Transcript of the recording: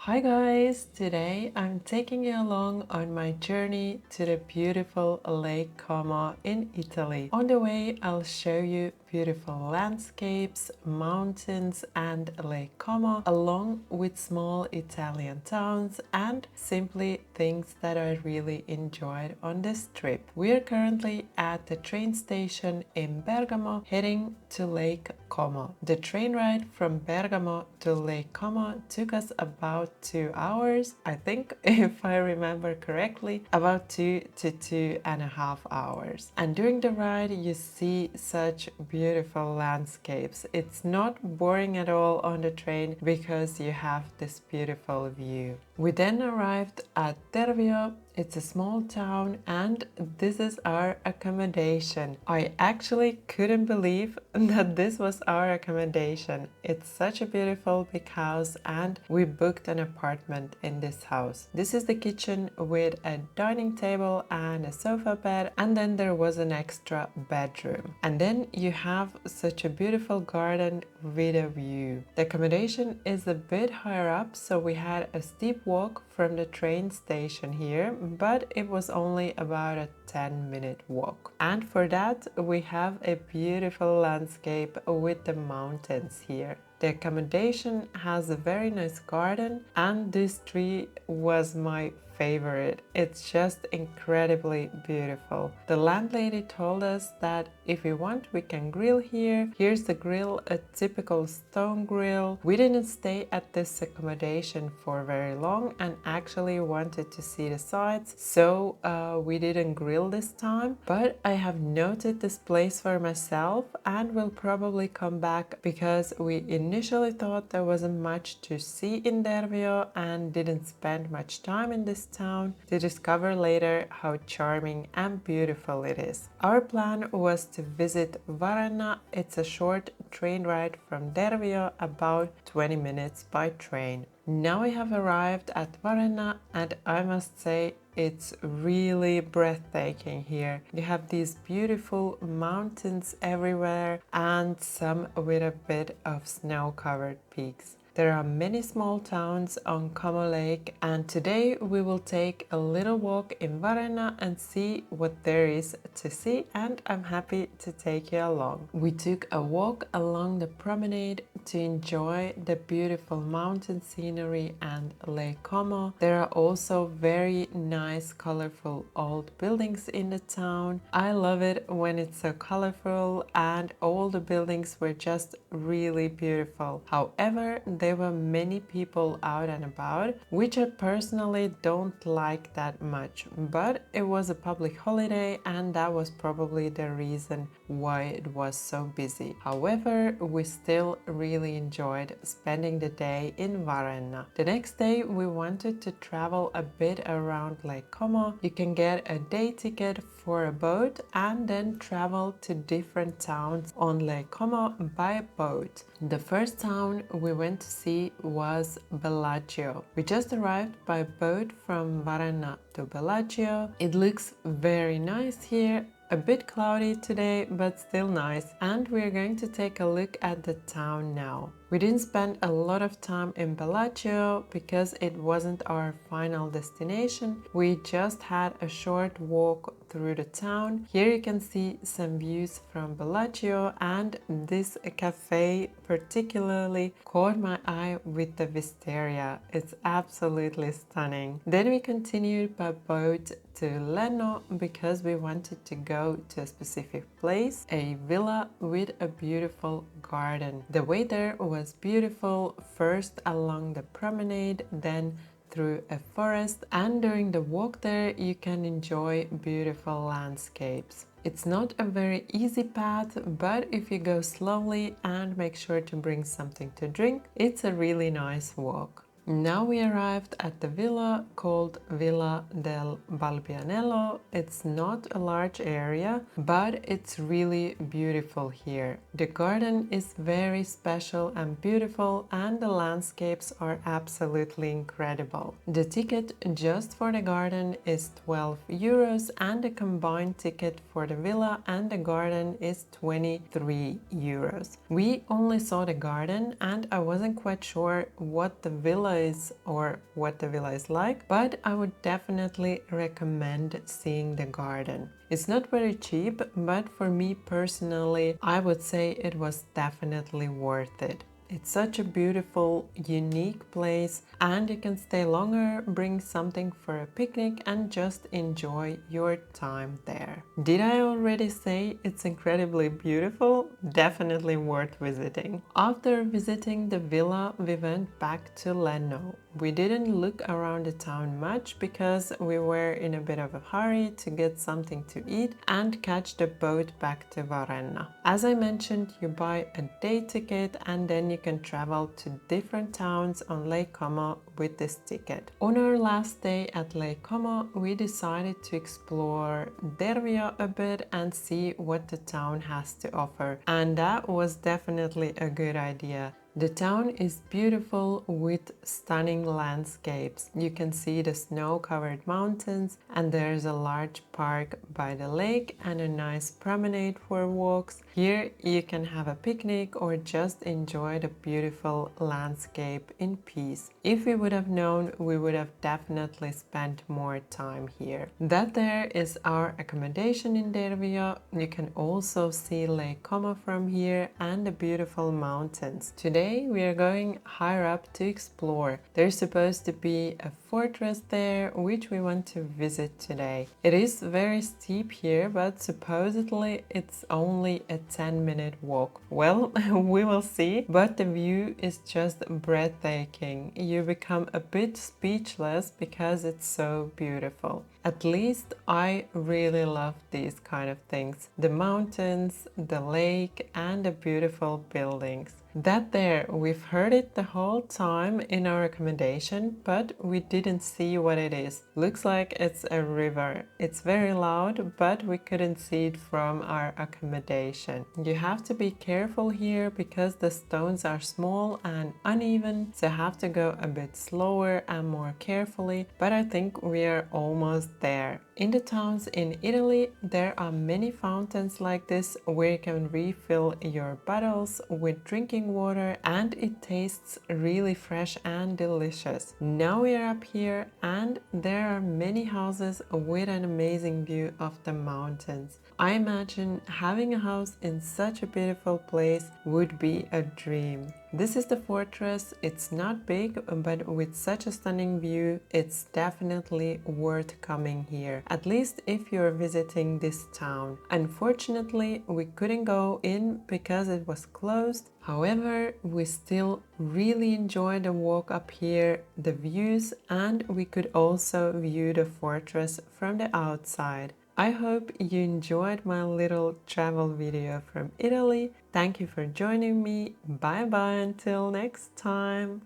Hi guys! Today I'm taking you along on my journey to the beautiful Lake Como in Italy. On the way I'll show you beautiful landscapes, mountains and Lake Como along with small Italian towns and simply things that I really enjoyed on this trip. We are currently at the train station in Bergamo heading to Lake Como. The train ride from Bergamo to Lake Como took us about 2 hours, I think, if I remember correctly, about 2 to 2.5 hours. And during the ride you see such beautiful landscapes. It's not boring at all on the train because you have this beautiful view. We then arrived at Dervio. It's a small town and this is our accommodation. I actually couldn't believe that this was our accommodation. It's such a beautiful big house and we booked an apartment in this house. This is the kitchen with a dining table and a sofa bed, and then there was an extra bedroom. And then you have such a beautiful garden with a view. The accommodation is a bit higher up, so we had a steep walk from the train station here, but it was only about a 10-minute walk. And for that we have a beautiful landscape with the mountains here. The accommodation has a very nice garden and this tree was my favorite. It's just incredibly beautiful. The landlady told us that if we want we can grill here. Here's the grill, a typical stone grill. We didn't stay at this accommodation for very long and actually wanted to see the sights, so we didn't grill this time, but I have noted this place for myself and will probably come back because we initially thought there wasn't much to see in Dervio and didn't spend much time in this town to discover later how charming and beautiful it is. Our plan was to visit Varenna. It's a short train ride from Dervio, about 20 minutes by train. Now we have arrived at Varenna and I must say it's really breathtaking here. You have these beautiful mountains everywhere and some with a bit of snow-covered peaks. There are many small towns on Como Lake and today we will take a little walk in Varenna and see what there is to see, and I'm happy to take you along. We took a walk along the promenade to enjoy the beautiful mountain scenery and Lake Como. There are also very nice colorful old buildings in the town. I love it when it's so colorful and all the buildings were just really beautiful. However, there were many people out and about, which I personally don't like that much, but it was a public holiday and that was probably the reason why it was so busy. However, we still really enjoyed spending the day in Varenna. The next day we wanted to travel a bit around Lake Como. You can get a day ticket for a boat and then travel to different towns on Lake Como by boat. The first town we went to see was Bellagio. We just arrived by boat from Varenna to Bellagio. It looks very nice here. A bit cloudy today, but still nice. And we're going to take a look at the town now. We didn't spend a lot of time in Bellagio because it wasn't our final destination. We just had a short walk through the town. Here you can see some views from Bellagio, and this cafe particularly caught my eye with the wisteria. It's absolutely stunning. Then we continued by boat to Lenno because we wanted to go to a specific place, a villa with a beautiful garden. The way there was beautiful, first along the promenade, then through a forest, and during the walk there you can enjoy beautiful landscapes. It's not a very easy path, but if you go slowly and make sure to bring something to drink, it's a really nice walk. Now we arrived at the villa called Villa del Balbianello. It's not a large area, but it's really beautiful here. The garden is very special and beautiful, and the landscapes are absolutely incredible. The ticket just for the garden is 12 euros and the combined ticket for the villa and the garden is 23 euros. We only saw the garden and I wasn't quite sure what the villa is or what the villa is like, but I would definitely recommend seeing the garden. It's not very cheap, but for me personally, I would say it was definitely worth it. It's such a beautiful, unique place, and you can stay longer, bring something for a picnic, and just enjoy your time there. Did I already say it's incredibly beautiful? Definitely worth visiting. After visiting the villa, we went back to Lenno. We didn't look around the town much because we were in a bit of a hurry to get something to eat and catch the boat back to Varenna. As I mentioned, you buy a day ticket and then you can travel to different towns on Lake Como with this ticket. On our last day at Lake Como, we decided to explore Dervio a bit and see what the town has to offer, and that was definitely a good idea. The town is beautiful with stunning landscapes. You can see the snow-covered mountains, and there's a large park by the lake and a nice promenade for walks. Here you can have a picnic or just enjoy the beautiful landscape in peace. If we would have known, we would have definitely spent more time here. That there is our accommodation in Dervio. You can also see Lake Como from here and the beautiful mountains. Today we are going higher up to explore. There's supposed to be a fortress there, which we want to visit today. It is very steep here, but supposedly it's only a 10-minute walk. Well, we will see, but the view is just breathtaking. You become a bit speechless because it's so beautiful. At least I really love these kind of things. The mountains, the lake, and the beautiful buildings. That there, we've heard it the whole time in our accommodation, but we didn't see what it is. Looks like it's a river. It's very loud, but we couldn't see it from our accommodation. You have to be careful here because the stones are small and uneven, so have to go a bit slower and more carefully, but I think we are almost there. In the towns in Italy, there are many fountains like this where you can refill your bottles with drinking water, and it tastes really fresh and delicious. Now we are up here and there are many houses with an amazing view of the mountains. I imagine having a house in such a beautiful place would be a dream. This is the fortress. It's not big, but with such a stunning view, it's definitely worth coming here, at least if you're visiting this town. Unfortunately, we couldn't go in because it was closed. However, we still really enjoyed the walk up here, the views, and we could also view the fortress from the outside. I hope you enjoyed my little travel video from Italy. Thank you for joining me. Bye bye until next time.